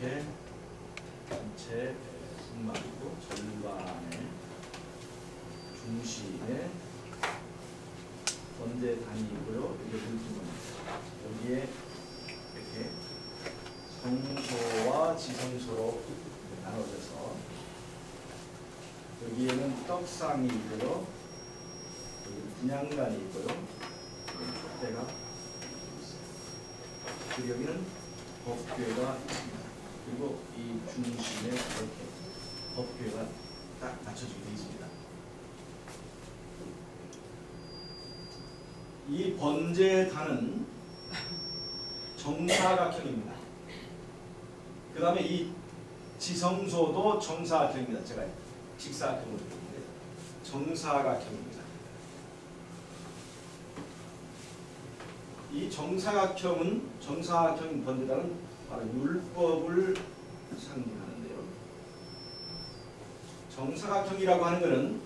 이렇게 전체 승막이고 절반의 중심에 번제단이 있고요. 이게 물품입니다. 여기에 이렇게 성소와 지성소로 나눠져서 여기에는 떡상이 있고요. 여기 분향관이 있고요. 촛대가 있어요. 그리고 여기는 법궤가 있습니다. 그리고 이 중심에 이렇게 법궤가 딱 맞춰지게 되어 있습니다. 이 번제단은 정사각형입니다. 그 다음에 이 지성소도 정사각형입니다. 제가 직사각형으로 했는데 정사각형입니다. 이 정사각형은 정사각형 번제단은 바로 율법을 상징하는데요. 정사각형이라고 하는 것은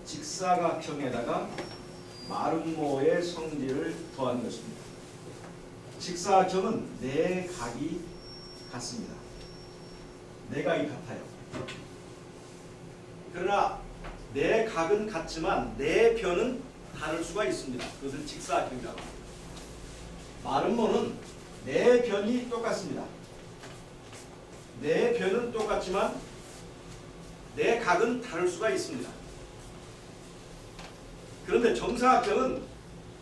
직사각형에다가 마름모의 성질을 더한 것입니다. 직사각형은 네 각이 같습니다. 네 각이 같아요. 그러나 네 각은 같지만 네 변은 다를 수가 있습니다. 그것을 직사각형이라고 합니다. 마름모는 네 변이 똑같습니다. 네 변은 똑같지만 네 각은 다를 수가 있습니다. 그런데 정사각형은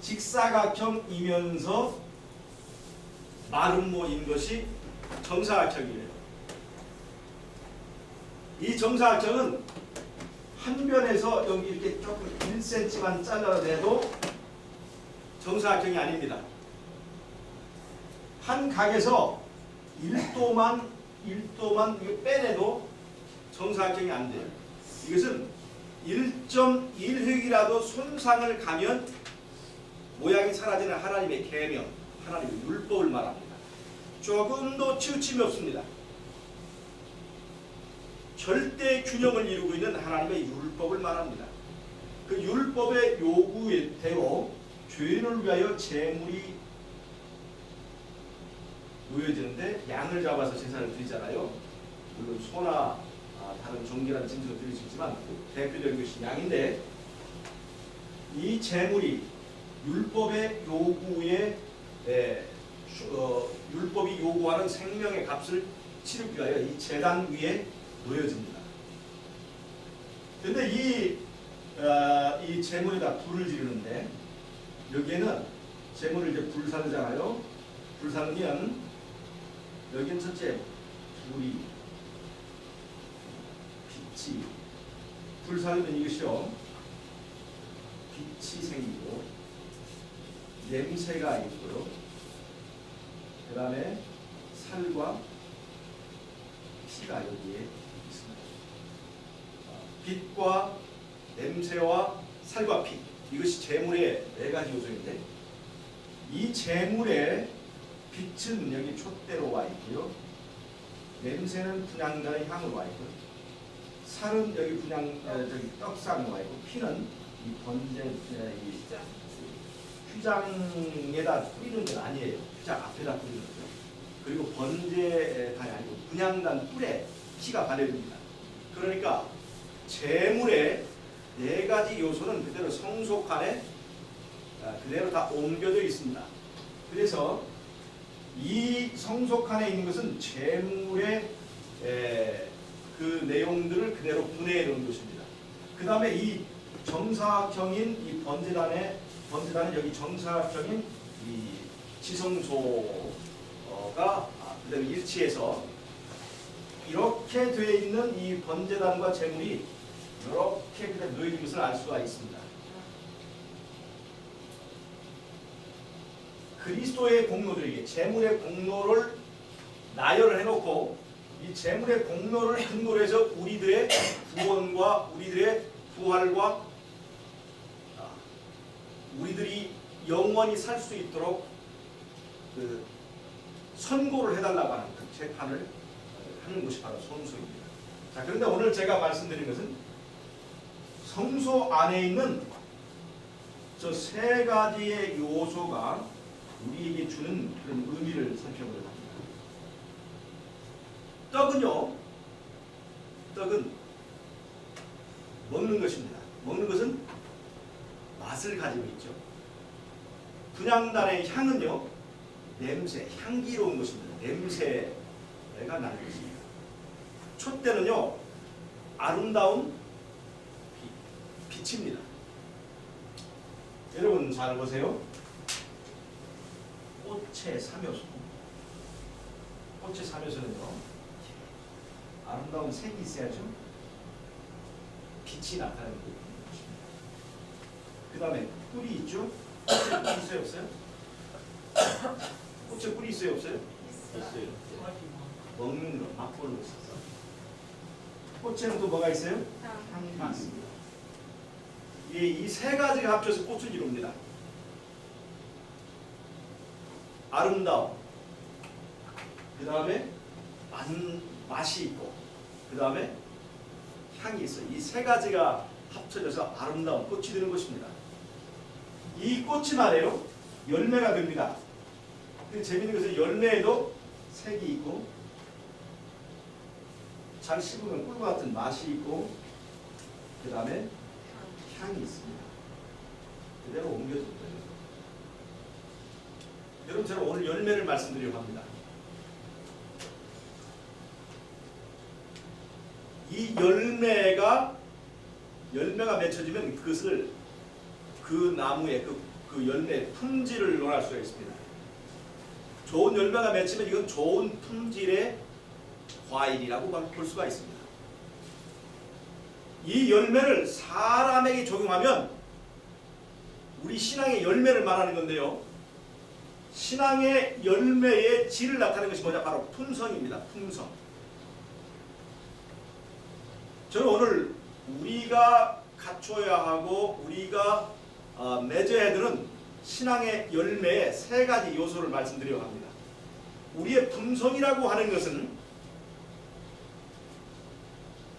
직사각형이면서 마름모인 것이 정사각형이에요. 이 정사각형은 한 변에서 여기 이렇게 조금 1cm만 잘라내도 정사각형이 아닙니다. 한 각에서 1도만 빼내도 정사각형이 안 돼요. 이것은 1.1획이라도 손상을 가면 모양이 사라지는 하나님의 계명, 하나님의 율법을 말합니다. 조금도 치우침이 없습니다. 절대 균형을 이루고 있는 하나님의 율법을 말합니다. 그 율법의 요구대로 죄인을 위하여 제물이 놓여지는데 양을 잡아서 제사를 드리잖아요. 물론 소나 다른 정결한 짐승도 드릴 수 있지만 대표적인 것이 양인데 이 제물이 율법의 요구에 율법이 요구하는 생명의 값을 치르기 위하여 이 제단 위에 놓여집니다. 그런데 이 제물에다 불을 지르는데 여기에는 제물을 이제 불사르잖아요. 불사르면 여기는 첫째 불이 빛이 불사르면 이것이요 빛이 생기고 냄새가 있고요. 그 다음에 살과 피가 여기에 있습니다. 빛과 냄새와 살과 피 이것이 제물의 네 가지 요소인데 이 제물의 빛은 여기 촛대로 와 있고요. 냄새는 분향단의 향으로 와 있고요. 살은 여기 저기 떡상으로 와 있고 피는 이 번제 휘장에다 뿌리는 건 아니에요. 휘장 앞에다 뿌리는 거죠. 그리고 번제단이 아니고 분향단 뿔에 피가 발려집니다. 그러니까 제물의 네 가지 요소는 그대로 성소칸에 그대로 다 옮겨져 있습니다. 그래서 이 성소칸에 있는 것은 제물의 그 내용들을 그대로 분해해 놓은 것입니다. 그 다음에 이 정사각형인 이 번제단은 여기 정사각형인 이 지성소가 그대로 일치해서 이렇게 되어 있는 이 번제단과 제물이 이렇게 그대로 놓여진 것을 알 수가 있습니다. 그리스도의 공로들에게 제물의 공로를 나열을 해놓고 이 제물의 공로를 근거로 해서 우리들의 구원과 우리들의 부활과 우리들이 영원히 살 수 있도록 그 선고를 해달라고 하는 그 재판을 하는 것이 바로 성소입니다. 자, 그런데 오늘 제가 말씀드린 것은 성소 안에 있는 저 세 가지의 요소가 우리에게 주는 그런 의미를 살펴보려고 합니다. 떡은요, 떡은 먹는 것입니다. 먹는 것은 맛을 가지고 있죠. 분향단의 향은요, 냄새, 향기로운 것입니다. 냄새가 나는 것입니다. 촛대는요, 아름다운 빛입니다. 여러분 잘 보세요. 꽃의 3요소. 꽃의 3요소는요, 아름다운 색이 있어야죠. 빛이 나타나는 것입니다. 그 다음에 꿀이 있죠. 꽃에 꿀이 있어요, 없어요? 꽃에 꿀이 있어요, 없어요? 있어요. 먹는 거, 맛보는 거 있어서. 꽃에는 또 뭐가 있어요? 향이 있습니다. 이 세 가지가 합쳐서 꽃을 이룹니다. 아름다움, 그 다음에 맛이 있고, 그 다음에 향이 있어요. 이 세 가지가 합쳐져서 아름다운 꽃이 되는 것입니다. 이 꽃이 말이에요, 열매가 됩니다. 근데 재밌는 것은 열매에도 색이 있고, 잘 씹으면 꿀과 같은 맛이 있고, 그 다음에 향이 있습니다. 그대로 옮겨줍니다. 여러분, 제가 오늘 열매를 말씀드리려고 합니다. 이 열매가 맺혀지면 그것을 그 나무의 그 열매 품질을 논할 수가 있습니다. 좋은 열매가 맺히면 이건 좋은 품질의 과일이라고 볼 수가 있습니다. 이 열매를 사람에게 적용하면 우리 신앙의 열매를 말하는 건데요. 신앙의 열매의 질을 나타내는 것이 뭐냐? 바로 품성입니다. 품성. 저는 오늘 우리가 갖춰야 하고 우리가 맺어야 되는 신앙의 열매의 세 가지 요소를 말씀드리려고 합니다. 우리의 품성이라고 하는 것은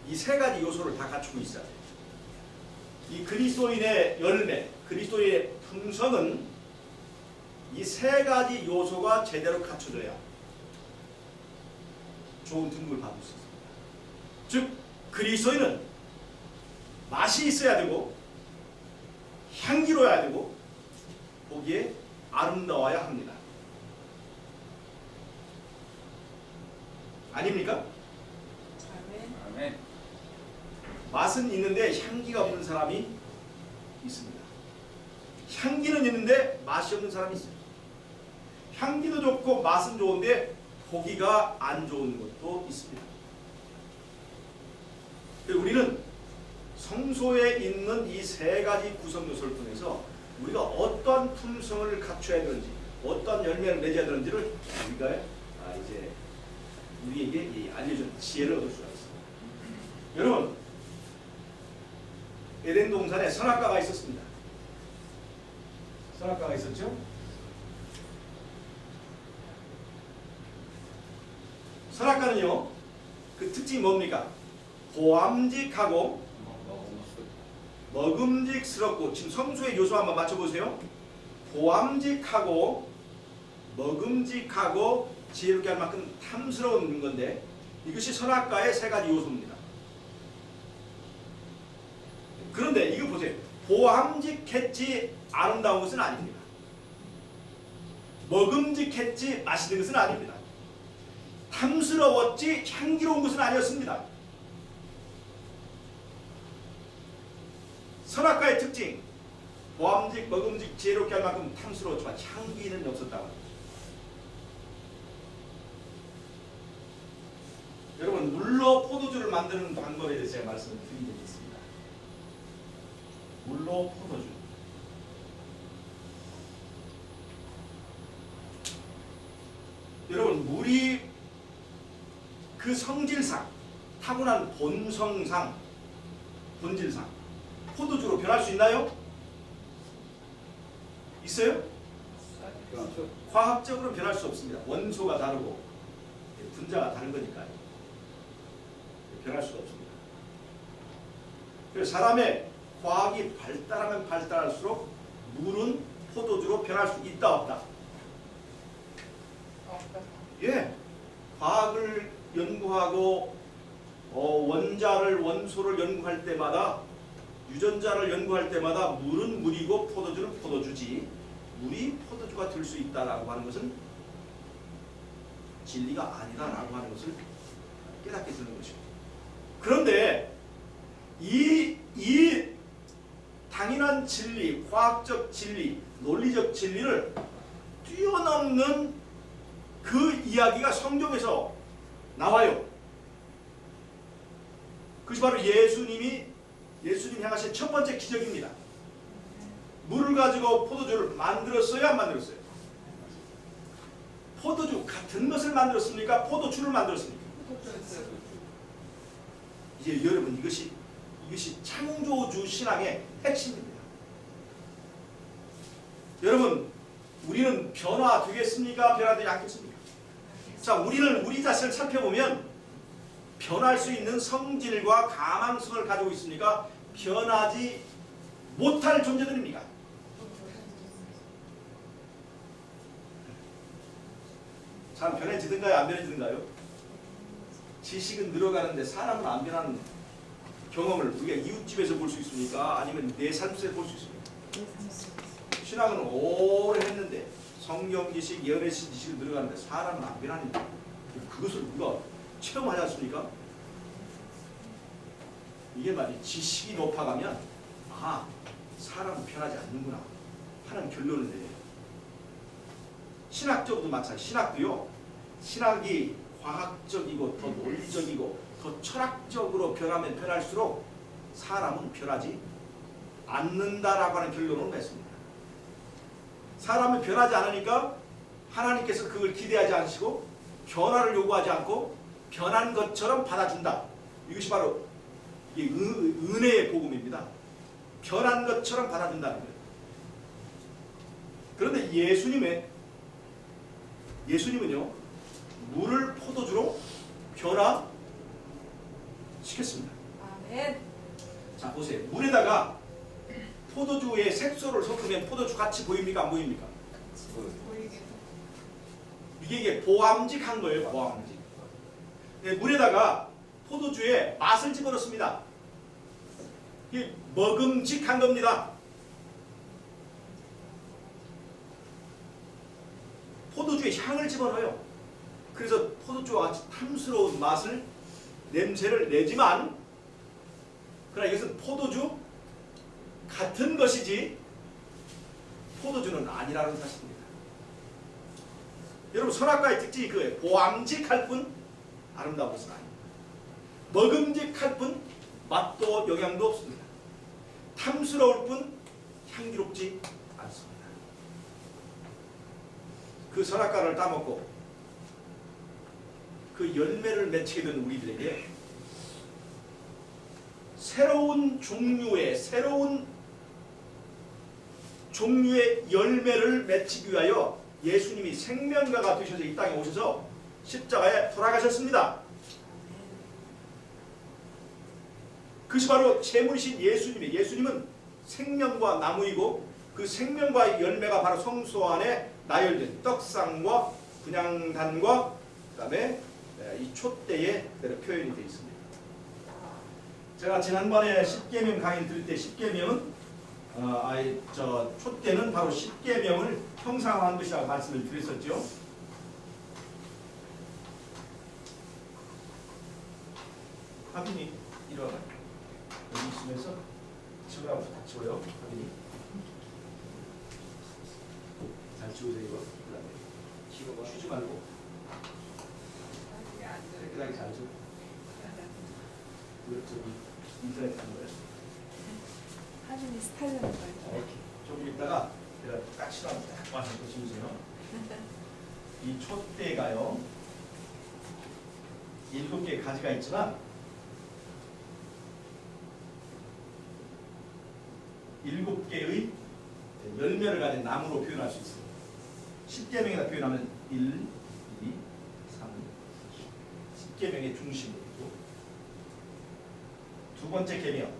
이 세 가지 요소를 다 갖추고 있어야 돼요. 이 그리스도인의 열매, 그리스도의 품성은 이 세 가지 요소가 제대로 갖춰져야 좋은 등급을 받을 수 있습니다. 즉 그리스도인은 맛이 있어야 되고, 향기로워야 되고, 보기에 아름다워야 합니다. 아닙니까? 아멘. 맛은 있는데 향기가 없는 사람이 있습니다. 향기는 있는데 맛이 없는 사람이 있습니다. 향기도 좋고 맛은 좋은데 보기가 안 좋은 것도 있습니다. 우리는 성소에 있는 이 세 가지 구성 요소를 통해서 우리가 어떠한 품성을 갖춰야 되는지, 어떠한 열매를 맺어야 되는지를 우리가 이제 우리에게 알려준 지혜를 얻을 수가 있습니다. 여러분, 에덴 동산에 선악과가 있었습니다. 선악과가 있었죠? 선악과는요, 그 특징이 뭡니까? 보암직하고 먹음직스럽고, 지금 성소의 요소 한번 맞춰보세요. 보암직하고 먹음직하고 지혜롭게 할 만큼 탐스러운 건데, 이것이 선악과의 세 가지 요소입니다. 그런데 이거 보세요. 보암직했지 아름다운 것은 아닙니다. 먹음직했지 맛있는 것은 아닙니다. 탐스러웠지 향기로운 것은 아니었습니다. 선악과의 특징, 보암직, 먹음직, 지혜롭게 할 만큼 탐스러웠지만 향기는 없었다고 합니다. 여러분, 물로 포도주를 만드는 방법에 대해서 제가 말씀을 드린 적이 있습니다. 물로 포도주. 여러분, 물이 그 성질상, 타고난 본성상, 본질상 포도주로 변할 수 있나요? 있어요? 과학적으로 변할 수 없습니다. 원소가 다르고 분자가 다른 거니까요. 변할 수가 없습니다. 그래서 사람의 과학이 발달하면 발달할수록 물은 포도주로 변할 수 있다 없다? 예, 과학을 연구하고 원자를 원소를 연구할 때마다 유전자를 연구할 때마다 물은 물이고 포도주는 포도주지 물이 포도주가 될 수 있다라고 하는 것은 진리가 아니다라고 하는 것을 깨닫게 되는 것이고 그런데 이 당연한 진리, 과학적 진리, 논리적 진리를 뛰어넘는 그 이야기가 성경에서 나와요. 그것이 바로 예수님이 행하신 첫 번째 기적입니다. 물을 가지고 포도주를 만들었어요? 안 만들었어요? 포도주 같은 것을 만들었습니까? 포도주를 만들었습니까? 이제 여러분 이것이 창조주 신앙의 핵심입니다. 여러분 우리는 변화되겠습니까? 변화되지 않겠습니까? 자, 우리는 우리 자신을 살펴보면 변할 수 있는 성질과 가망성을 가지고 있습니까? 변하지 못할 존재들입니까? 참 변해지든가요? 안 변해지든가요? 지식은 늘어가는데 사람은 안 변하는 경험을 우리가 이웃집에서 볼 수 있습니까? 아니면 내 삶 속에서 볼 수 있습니까? 신앙은 오래 했는데 성경 지식, 예언의 지식이 늘어가는데 사람은 안 변하는 그것을 우리가 체험하지 않습니까? 이게 말이 지식이 높아가면 사람은 변하지 않는구나 하는 결론을 내려요. 신학적으로도 마찬가지. 신학도요. 신학이 과학적이고 더 논리적이고 더 철학적으로 변하면 변할수록 사람은 변하지 않는다라고 하는 결론을 맺습니다. 사람은 변하지 않으니까 하나님께서 그걸 기대하지 않으시고 변화를 요구하지 않고 변한 것처럼 받아준다. 이것이 바로 은혜의 복음입니다. 변한 것처럼 받아준다는 거예요. 그런데 예수님은요 물을 포도주로 변화시켰습니다. 아멘. 자 보세요. 물에다가 포도주의 색소를 섞으면 포도주 같이 보입니까? 안 보입니까? 보이게. 이게 보암직한 거예요. 보암직. 네, 물에다가 포도주에 맛을 집어넣습니다. 이게 먹음직한 겁니다. 포도주에 향을 집어넣어요. 그래서 포도주와 같이 탐스러운 맛을 냄새를 내지만 그러나 이것은 포도주 같은 것이지 포도주는 아니라는 사실입니다. 여러분 선악과의 특징이 그거예요. 보암직할 뿐 아름다운 것은 아닙니다. 먹음직할 뿐 맛도 영양도 없습니다. 탐스러울 뿐 향기롭지 않습니다. 그 선악과를 따먹고 그 열매를 맺히게 된 우리들에게 새로운 종류의 열매를 맺히기 위하여 예수님이 생명가가 되셔서 이 땅에 오셔서 십자가에 돌아가셨습니다. 그것이 바로 제물이신 예수님은 생명과 나무이고 그 생명과 열매가 바로 성소 안에 나열된 떡상과 분향단과 그 다음에 이 촛대에 표현이 되어 있습니다. 제가 지난번에 십계명 강의 들을 때 십계명은 촛대는 바로 십계명을 형상화한 것이라고 말씀을 드렸었죠. 하빈이 일어나. 여기 있으면서 지우라고 다 지워요. 하빈이. 잘 지우세요 이거. 그다음에 쉬지 말고. 깨끗하게 잘 지워. 저기 인터넷 하는 거예요. 하진이 스타일은 거예요. 오케이. 조금 있다가 제가 딱 싫어하면 딱 와서 지우세요. 이 촛대가요 7개의 가지가 있지만 7개의 열매를 가진 나무로 표현할 수 있습니다. 10계명에다 표현하면 1, 2, 3, 10계명의 중심이고 두 번째 계명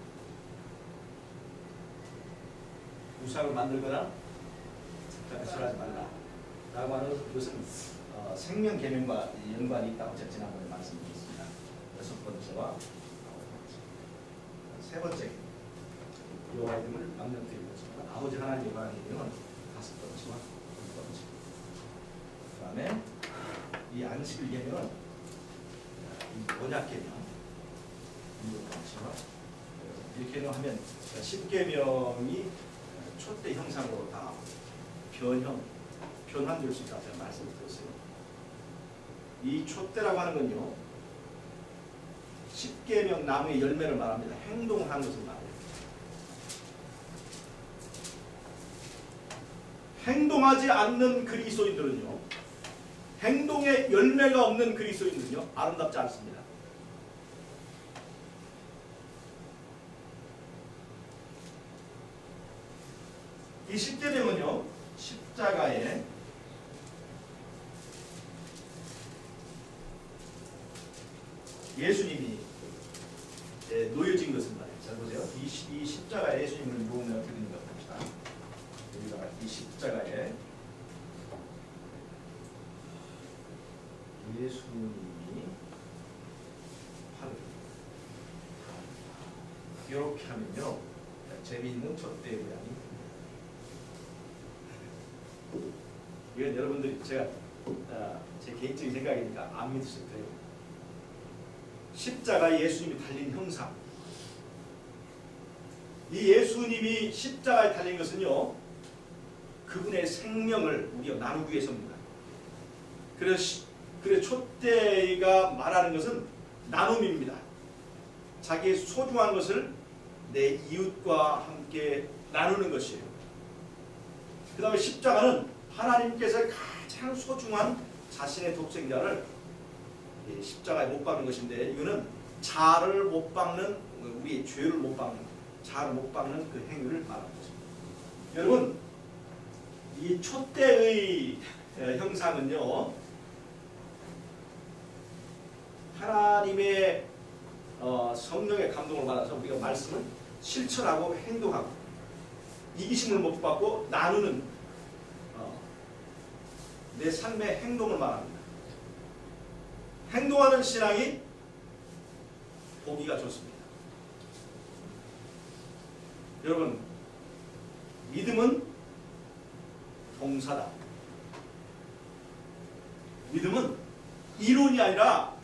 우상을 만들거나 작별하지 말라 라고 하는 것은 생명 계명과 연관이 있다고 제가 지난번에 말씀드렸습니다. 6번째와 세 번째 여호와의 이름을 망령되게 여기지만 아버지 하나님 여호와의 이름은 5번째와 6번째. 그다음에 이 안식일 계명은 이 언약 계명 6번째와 이렇게 하면 10계명이 촛대 형상으로 다 변환될 수 있다고 제가 말씀을 드렸어요. 이 촛대라고 하는 건요, 10계명 나무의 열매를 말합니다. 행동을 하는 것을 말해요. 행동하지 않는 그리스도인들은요, 행동에 열매가 없는 그리스도인들은요, 아름답지 않습니다. 이 10계명은요, 십자가에 예수님이 놓여진 것을 말해요. 잘 보세요. 이 십자가에 예수님을 누우면 어떻게 되는가 봅시다. 여기다가 이 십자가에 예수님이 팔을 이렇게 하면요, 재미있는 촛대의 모양이. 이건 여러분들이 제가 제 개인적인 생각이니까 안 믿으셔도 돼요. 십자가에 예수님이 달린 형상. 이 예수님이 십자가에 달린 것은요, 그분의 생명을 우리가 나누기 위해서입니다. 그래서 촛대가 말하는 것은 나눔입니다. 자기의 소중한 것을 내 이웃과 함께 나누는 것이에요. 그 다음에 십자가는 하나님께서 가장 소중한 자신의 독생자를 십자가에 못 박는 것인데, 이거는 자를 못 박는, 우리의 죄를 못 박는, 자를 못 박는 그 행위를 말하는 거죠. 여러분, 이 촛대의 형상은요, 하나님의 성령의 감동을 받아서 우리가 말씀을 실천하고 행동하고 이기심을 못 받고 나누는 내 삶의 행동을 말합니다. 행동하는 신앙이 보기가 좋습니다. 여러분, 믿음은 동사다. 믿음은 이론이 아니라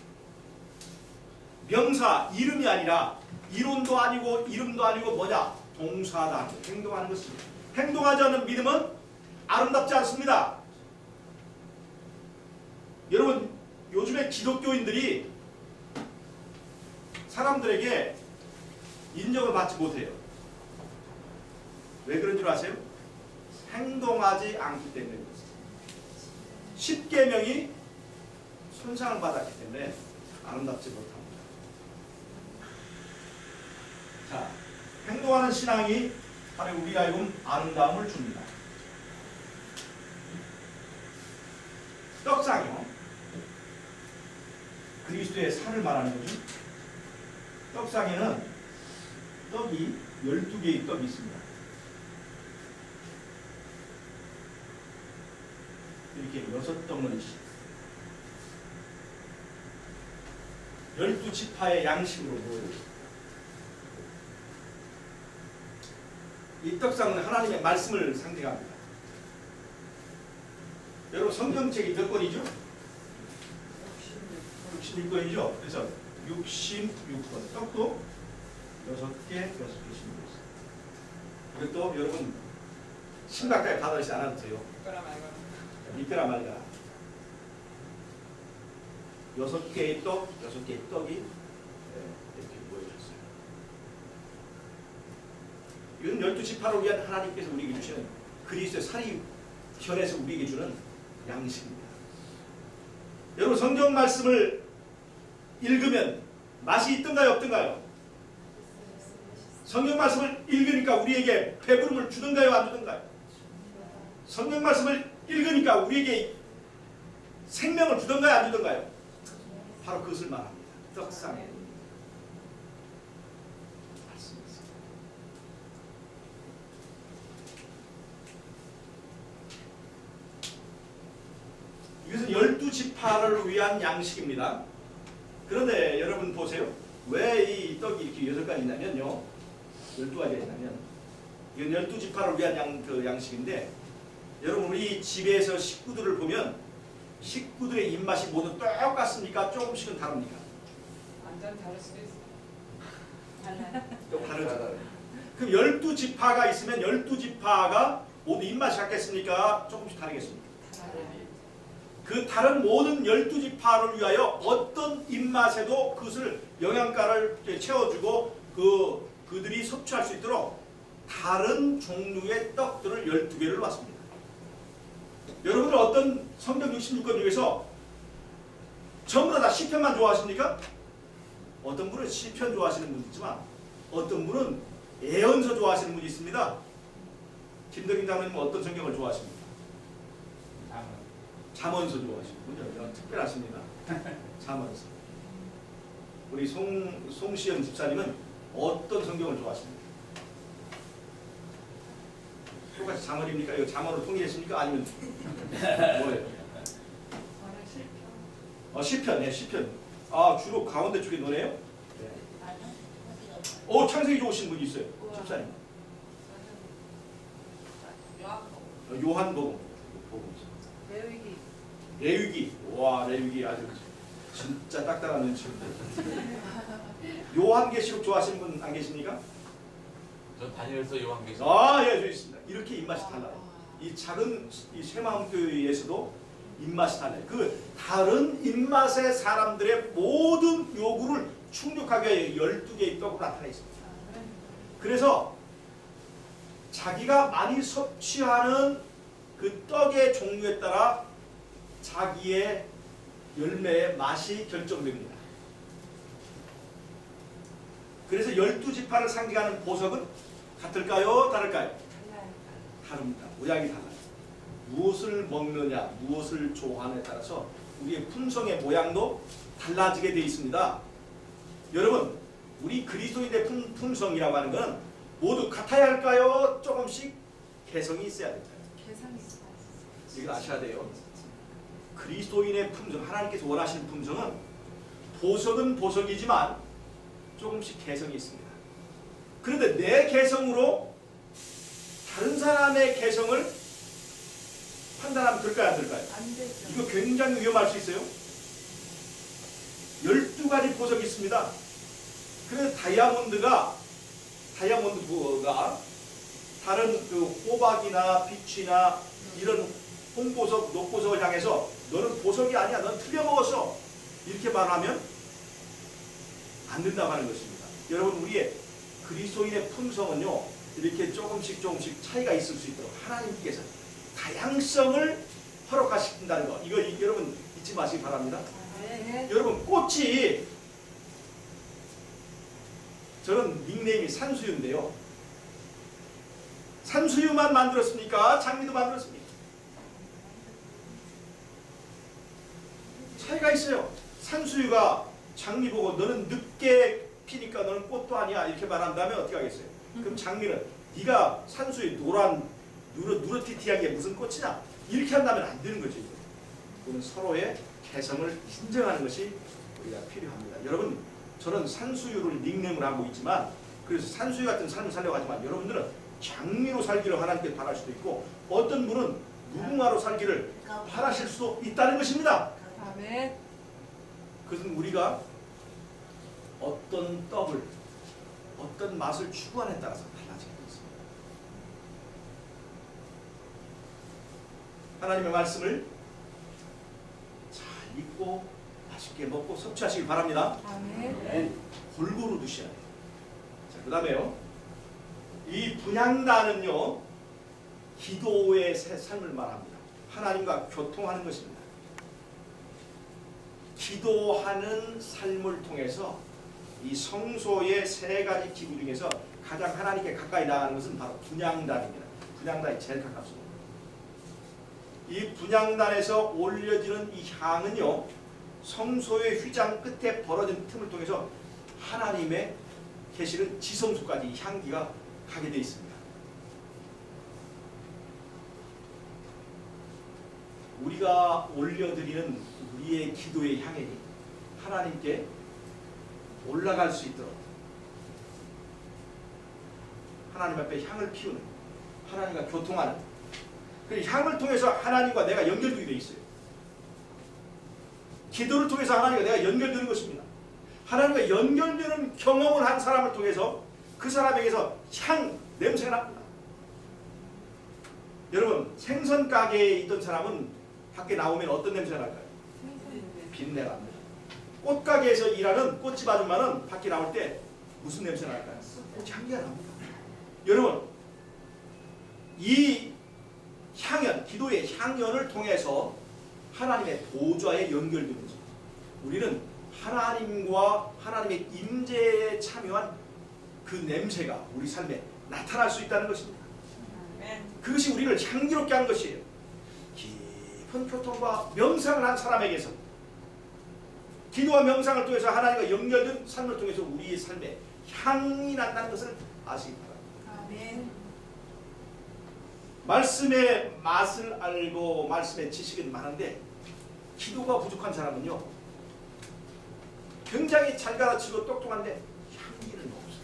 명사, 이름이 아니라 이론도 아니고 이름도 아니고 뭐냐? 동사다. 행동하는 것입니다. 행동하지 않는 믿음은 아름답지 않습니다. 여러분, 요즘에 기독교인들이 사람들에게 인정을 받지 못해요. 왜 그런 줄 아세요? 행동하지 않기 때문에 그렇습니다. 10계명이 손상을 받았기 때문에 아름답지 못합니다. 자, 행동하는 신앙이 바로 우리가 하여금 아름다움을 줍니다. 떡상이요, 그리스도의 살을 말하는 거죠. 떡상에는 떡이 12개의 떡이 있습니다. 이렇게 6덩어리씩 12지파의 양식으로 모여있습니다. 이 떡상은 하나님의 말씀을 상징합니다. 여러분, 성경책이 몇 권이죠? 66권이죠. 그래서 66권. 떡도 6개, 6개씩 있습니다. 이것도 여러분 심각하게 받아들이지 않아도 돼요. 믿거나 말거나. 6개의 떡, 6개의 떡이 이렇게 모여졌어요. 이건 12지파를 위한 하나님께서 우리에게 주시는 그리스도의 살이 현에서 우리에게 주는 양식입니다. 여러분, 성경 말씀을 읽으면 맛이 있던가요, 없던가요? 성경 말씀을 읽으니까 우리에게 배부름을 주던가요, 안 주던가요? 성경 말씀을 읽으니까 우리에게 생명을 주던가요, 안 주던가요? 바로 그것을 말합니다. 떡상의 말씀이었습니다. 이것은 지파를 위한 양식입니다. 그런데 여러분 보세요. 왜 이 떡이 이렇게 6가지 있냐면요. 12가지가 있냐면 이건 12지파를 위한 양식인데 여러분 우리 집에서 식구들을 보면 식구들의 입맛이 모두 똑같습니까? 조금씩은 다릅니까? 완전 다를 수도 있어. 달라요. 좀 다르죠. 그럼 12지파가 있으면 12지파가 모두 입맛이 같겠습니까? 조금씩 다르겠습니까? 달라요. 그 다른 모든 12지파를 위하여 어떤 입맛에도 그것을 영양가를 채워주고 그들이 섭취할 수 있도록 다른 종류의 떡들을 12개를 놨습니다. 여러분들 어떤 성경 66권 중에서 전부 다 시편만 좋아하십니까? 어떤 분은 시편 좋아하시는 분이 있지만 어떤 분은 예언서 좋아하시는 분이 있습니다. 김덕인 장로님은 어떤 성경을 좋아하십니까? 잠언서 좋아하시는군요. 특별하십니다. 잠언서. 우리 송시현 집사님은 어떤 성경을 좋아하십니까? 똑같이 잠언입니까? 이거 잠언으로 통일했습니까? 아니면 뭐예요? 저는 실패. 시편, 네, 시편. 아, 주로 가운데 쪽에 노네요? 네. 아니요. 창세기 좋으신 분이 있어요. 우와. 집사님. 저는 요한복. 요한복음. 레위기. 레위기. 와, 레위기 아주 진짜 딱딱한 눈치인데. 요한계시록 좋아하시는 분 안 계십니까? 저 다니엘서 요한계시록. 아, 예, 저 있습니다. 이렇게 입맛이 달라요. 이 작은 이 새마음교회에서도 입맛이 달라요. 그 다른 입맛의 사람들의 모든 요구를 충족하기 위해 12개의 떡으로 나타나 있습니다. 그래서 자기가 많이 섭취하는 그 떡의 종류에 따라 자기의 열매의 맛이 결정됩니다. 그래서 12지파를 상징하는 보석은 같을까요? 다를까요? 달라요. 다릅니다. 모양이 달라요. 무엇을 먹느냐, 무엇을 좋아하느냐에 따라서 우리의 품성의 모양도 달라지게 되어 있습니다. 여러분, 우리 그리스도인의 품성이라고 하는 것은 모두 같아야 할까요? 조금씩 개성이 있어야 될까요? 계산이 있어요. 이걸 아셔야 돼요. 그리스도인의 품성, 하나님께서 원하시는 품성은 보석은 보석이지만 조금씩 개성이 있습니다. 그런데 내 개성으로 다른 사람의 개성을 판단하면 될까요? 안 될까요? 안 되죠. 이거 굉장히 위험할 수 있어요. 12가지 보석이 있습니다. 그래서 다이아몬드가 다른 그 호박이나 빛이나 이런 홍보석, 녹보석을 향해서 너는 보석이 아니야, 넌 틀려먹었어, 이렇게 말하면 안 된다고 하는 것입니다. 여러분, 우리의 그리스도인의 품성은요, 이렇게 조금씩 차이가 있을 수 있도록 하나님께서 다양성을 허락하신다는 거, 이거 여러분 잊지 마시기 바랍니다. 네. 여러분, 꽃이, 저는 닉네임이 산수유인데요, 산수유만 만들었습니까? 장미도 만들었습니까? 차이가 있어요. 산수유가 장미 보고 너는 늦게 피니까 너는 꽃도 아니야, 이렇게 말한다면 어떻게 하겠어요? 그럼 장미는 네가 산수유 노란 누렇티티한 게 무슨 꽃이냐, 이렇게 한다면 안 되는 거죠. 이건 서로의 개성을 인정하는 것이 우리가 필요합니다. 여러분, 저는 산수유를 닉네임을 하고 있지만, 그래서 산수유 같은 삶을 살려고 하지만 여러분들은 장미로 살기를 하나님께 바랄 수도 있고, 어떤 분은 무궁화로 살기를 바라실 수도 있다는 것입니다. 아멘. 그것은 우리가 어떤 떡을, 어떤 맛을 추구하느냐에 따라서 달라지게 있습니다. 하나님의 말씀을 잘 읽고 맛있게 먹고 섭취하시길 바랍니다. 아멘. 골고루 드셔야 돼요. 자, 그 다음에요, 이 분향단은요, 기도의 삶을 말합니다. 하나님과 교통하는 것입니다. 기도하는 삶을 통해서 이 성소의 3가지 기구 중에서 가장 하나님께 가까이 나가는 것은 바로 분향단입니다. 분향단이 제일 가깝습니다. 이 분향단에서 올려지는 이 향은요, 성소의 휘장 끝에 벌어진 틈을 통해서 하나님의 계시는 지성소까지 이 향기가 가게 되어 있습니다. 우리가 올려드리는 우리의 기도의 향이 하나님께 올라갈 수 있도록 하나님 앞에 향을 피우는, 하나님과 교통하는, 그 향을 통해서 하나님과 내가 연결되게 되어 있어요. 기도를 통해서 하나님과 내가 연결되는 것입니다. 하나님과 연결되는 경험을 한 사람을 통해서 그 사람에게서 향, 냄새가 납니다. 여러분, 생선 가게에 있던 사람은 밖에 나오면 어떤 냄새가 날까요? 빛내가 납니다. 꽃가게에서 일하는 꽃집 아줌마는 밖에 나올 때 무슨 냄새가 날까요? 향기가 납니다. 여러분, 이 향연, 기도의 향연을 통해서 하나님의 보좌에 연결되는 거죠. 우리는 하나님과 하나님의 임재에 참여한 그 냄새가 우리 삶에 나타날 수 있다는 것입니다. 그것이 우리를 향기롭게 하는 것이에요. 깊은 교통과 명상을 한 사람에게서, 기도와 명상을 통해서 하나님과 연결된 삶을 통해서 우리의 삶에 향이 난다는 것을 아시기 바랍니다. 아멘. 말씀의 맛을 알고 말씀의 지식은 많은데 기도가 부족한 사람은요, 굉장히 잘 가르치고 똑똑한데 향기는 없어요.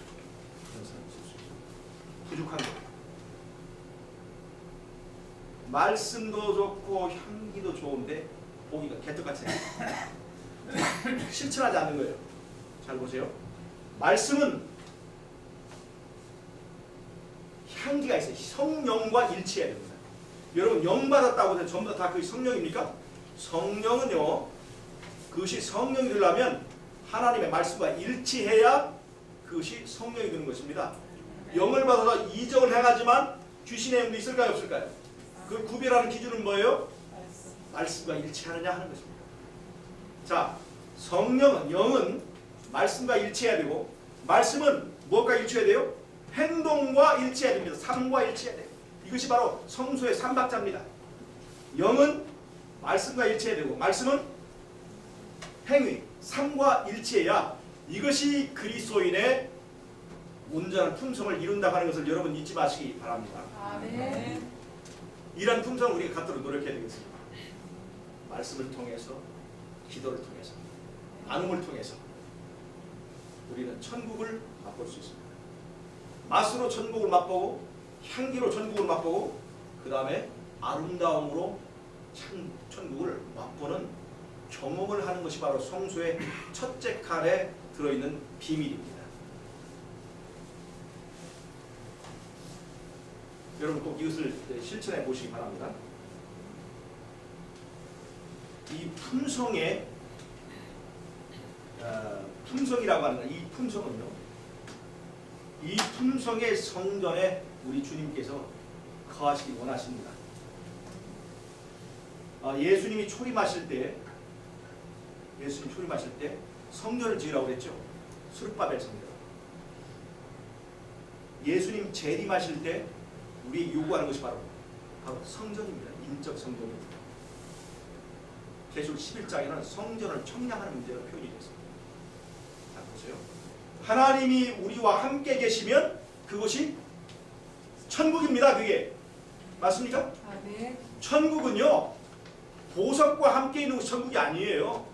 그런 사람이 있을 수 있어요. 부족한 거예요. 말씀도 좋고 향기도 좋은데 보기가 개떡같이 실천하지 않는 거예요. 잘 보세요. 말씀은 향기가 있어요. 성령과 일치해야 됩니다. 여러분, 영 받았다고 해서 전부 다 그게 성령입니까? 성령은요, 그것이 성령이 되려면 하나님의 말씀과 일치해야 그것이 성령이 되는 것입니다. 영을 받아서 이적을 행하지만 귀신의 영도 있을까요, 없을까요? 그 구별하는 기준은 뭐예요? 말씀과 일치하느냐 하는 것입니다. 자, 성령은, 영은 말씀과 일치해야 되고, 말씀은 무엇과 일치해야 돼요? 행동과 일치해야 됩니다. 삶과 일치해야 돼요. 이것이 바로 성소의 삼박자입니다. 영은 말씀과 일치해야 되고, 말씀은 행위, 삶과 일치해야 이것이 그리스도인의 온전한 품성을 이룬다고 하는 것을 여러분 잊지 마시기 바랍니다. 아멘. 이런 품성을 우리가 갖도록 노력해야 되겠습니다. 말씀을 통해서, 기도를 통해서, 나눔을 통해서 우리는 천국을 맛볼 수 있습니다. 맛으로 천국을 맛보고, 향기로 천국을 맛보고, 그 다음에 아름다움으로 천국을 맛보는 경험을 하는 것이 바로 성소의 첫째 칸에 들어있는 비밀입니다. 여러분 꼭 이것을 실천해 보시기 바랍니다. 이 품성의 품성이라고 하는 이 품성은요, 이 품성의 성전에 우리 주님께서 거하시기 원하십니다. 예수님이 초림하실 때, 성전을 지으라고 그랬죠. 수르바벨 성전. 예수님 재림하실 때 우리 요구하는 것이 바로 성전입니다. 인적 성전입니다. 계시록 11장에는 성전을 청량하는 문제가 표현이 됐습니다. 자, 보세요. 하나님이 우리와 함께 계시면 그것이 천국입니다. 그게 맞습니까? 아멘. 천국은요, 보석과 함께 있는 것이 천국이 아니에요.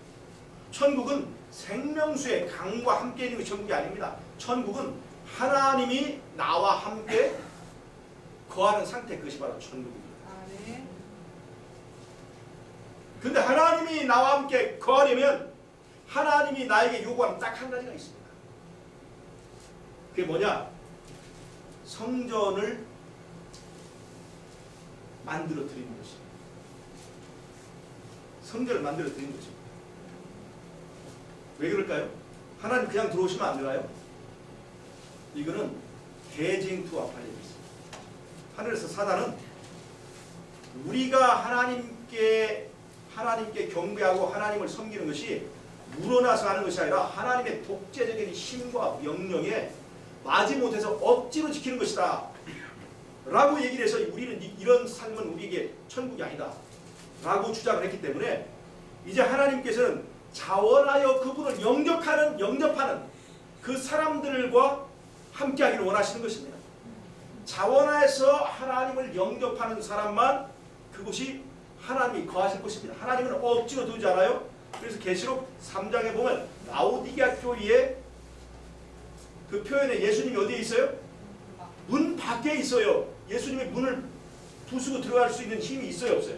천국은 생명수의 강과 함께 있는 것이 천국이 아닙니다. 천국은 하나님이 나와 함께 거하는 상태, 그것이 바로 천국입니다. 아멘. 근데 하나님이 나와 함께 거하려면 하나님이 나에게 요구하는 딱 한 가지가 있습니다. 그게 뭐냐? 성전을 만들어 드리는 것입니다. 성전을 만들어 드리는 것입니다. 왜 그럴까요? 하나님 그냥 들어오시면 안 되나요? 이거는 대쟁투와 관련이 있습니다. 하늘에서 사단은 우리가 하나님께 경배하고 하나님을 섬기는 것이 물어나서 하는 것이 아니라 하나님의 독재적인 힘과 명령에 마지못해서 억지로 지키는 것이다 라고 얘기를 해서 우리는 이런 삶은 우리에게 천국이 아니다 라고 주장을 했기 때문에 이제 하나님께서는 자원하여 그분을 영접하는 그 사람들과 함께하기를 원하시는 것입니다. 자원하여서 하나님을 영접하는 사람만 그것이 하나님이 거하실 것입니다. 하나님은 억지로 두지 않아요. 그래서 계시록 3장에 보면 라오디게아 교회의 그 표현에 예수님이 어디에 있어요? 문 밖에 있어요. 예수님이 문을 부수고 들어갈 수 있는 힘이 있어요, 없어요?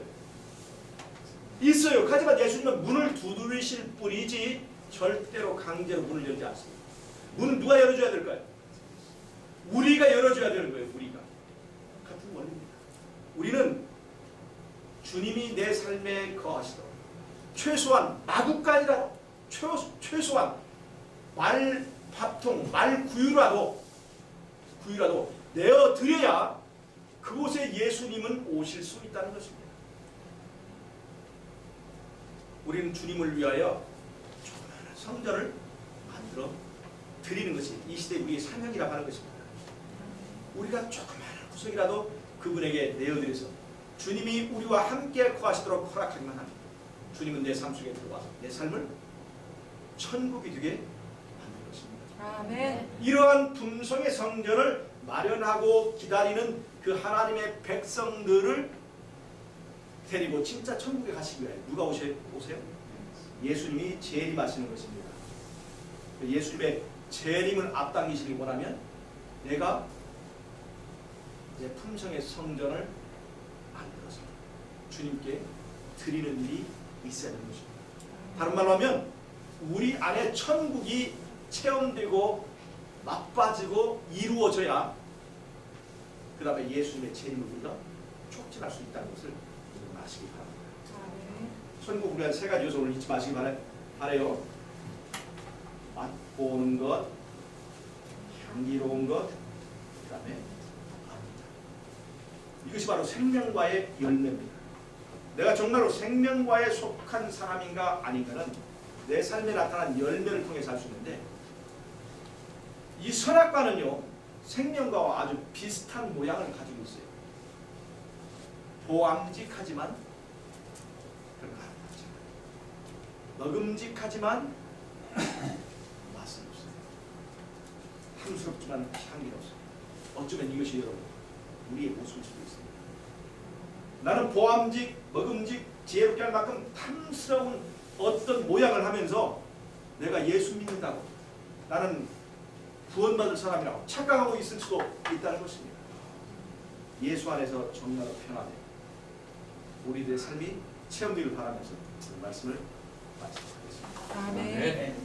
있어요. 하지만 예수님은 문을 두드리실 뿐이지 절대로 강제로 문을 열지 않습니다. 문은 누가 열어줘야 될까요? 우리가 열어줘야 되는 거예요. 우리가. 같은 원리입니다. 우리는 주님이 내 삶에 거하시도록 최소한 마구간이라도 최소한 말밥통, 말구유라도 내어드려야 그곳에 예수님은 오실 수 있다는 것입니다. 우리는 주님을 위하여 조그마한 성전을 만들어 드리는 것이 이 시대 우리의 사명이라고 하는 것입니다. 우리가 조그마한 구석이라도 그분에게 내어드려서 주님이 우리와 함께 거하시도록 허락하기만 합니다. 주님은 내 삶 속에 들어와서 내 삶을 천국이 되게 만들 것입니다. 아멘. 이러한 품성의 성전을 마련하고 기다리는 그 하나님의 백성들을 데리고 진짜 천국에 가시기 위해 누가 오세요? 예수님이 재림하시는 것입니다. 예수님의 재림을 앞당기시길 원하면 내가 내 품성의 성전을 만들어서 주님께 드리는 일이 있어야 되는 것입니다. 다른 말로 하면 우리 안에 천국이 체험되고 맛봐지고 이루어져야 그 다음에 예수님의 재림을 우리가 촉진할 수 있다는 것을 아시기 바랍니다. 아멘. 천국 우리가 세 가지 요소를 잊지 마시기 바라요. 맛보는 것, 향기로운 것, 그 다음에 아름다. 이것이 바로 생명과의 열매입니다. 내가 정말로 생명과에 속한 사람인가 아닌가는 내 삶에 나타난 열매를 통해서 알 수 있는데 이 선악과는요 생명과와 아주 비슷한 모양을 가지고 있어요. 보암직하지만 별로 아름답지 않아요. 먹음직하지만 맛은 없어요. 탐스럽지만 향기롭습니다. 어쩌면 이것이 여러분 우리의 모습일 수도 있습니다. 나는 보암직, 먹음직, 지혜롭게 할 만큼 탐스러운 어떤 모양을 하면서 내가 예수 믿는다고 나는 구원받을 사람이라고 착각하고 있을 수도 있다는 것입니다. 예수 안에서 정말로 편안해 우리들의 삶이 체험되길 바라면서 그 말씀을 마치도록 하겠습니다. 아멘. 네.